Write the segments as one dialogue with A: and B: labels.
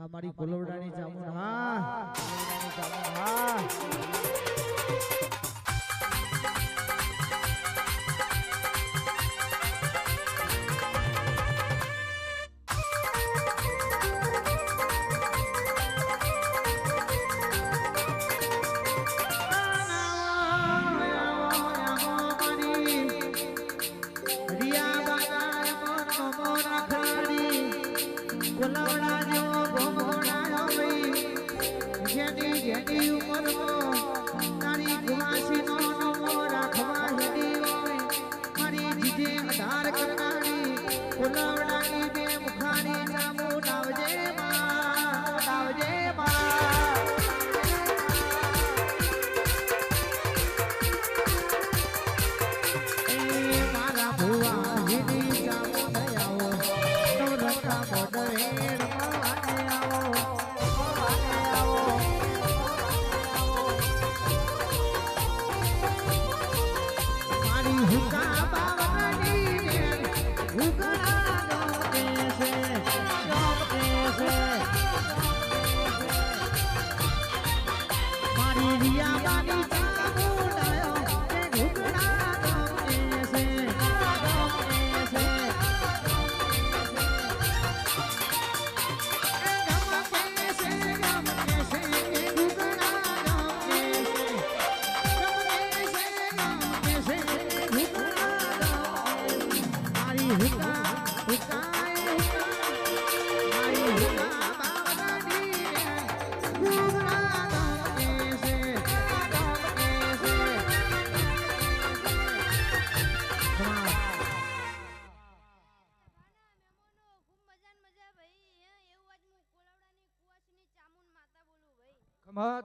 A: हमारी कोलवडानी जामुन हाँ कोलवडानी जामुन हाँ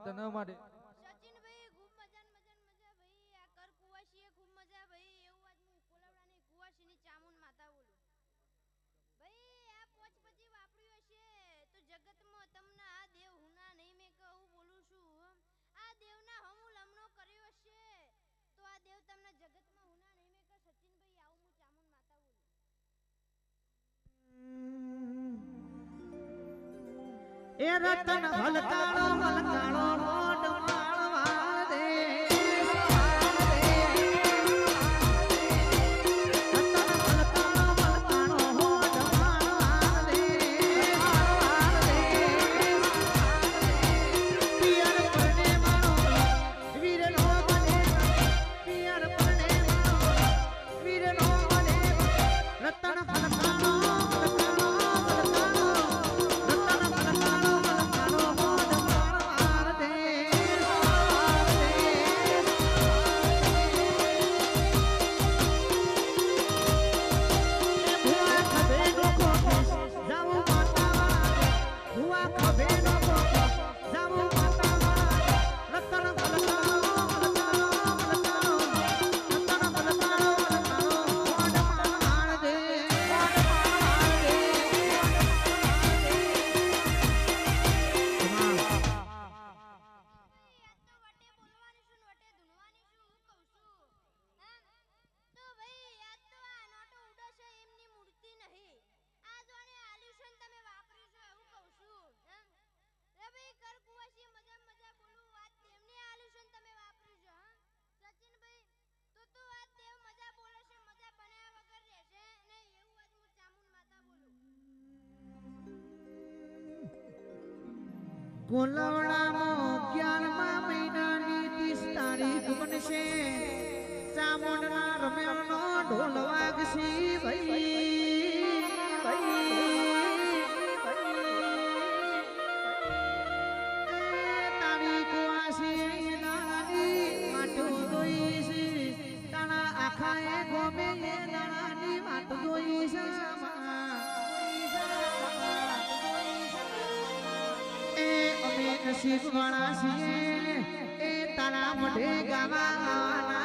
B: તને માટે
C: સચિન ભાઈ ખૂબ મજા ભાઈ આ કર કુવાસીએ ખૂબ મજા ભાઈ એવું આજ હું કોલવડાની કુવાસીની ચામુન માતા બોલું ભાઈ આ પોચ પછી વાપર્યું હશે તો જગતમાં તમને આ દેવ હુના નહીં મેં કહું બોલું છું આ દેવના હમુ લમણો કર્યો હશે તો આ દેવ તમને જગતમાં હુના નહીં મેં કહું સચિન ભાઈ આવું હું ચામુન માતા બોલું
A: એ રતન હલકાળો હલકાળો મોઢ માળવા દે કોલવડામાં 11મા મહિનાની 30 તારીખ બનશે ચામુંડના રમ્યાનો ઢોલ વાગશે ભાઈ તારી કુવાસી નાની માટો જોઈશે તારા આખાએ ગોમે એ નાની વાટ જોઈશે નસીબ વાળા છીએ એ તારા મોઢે ગાવા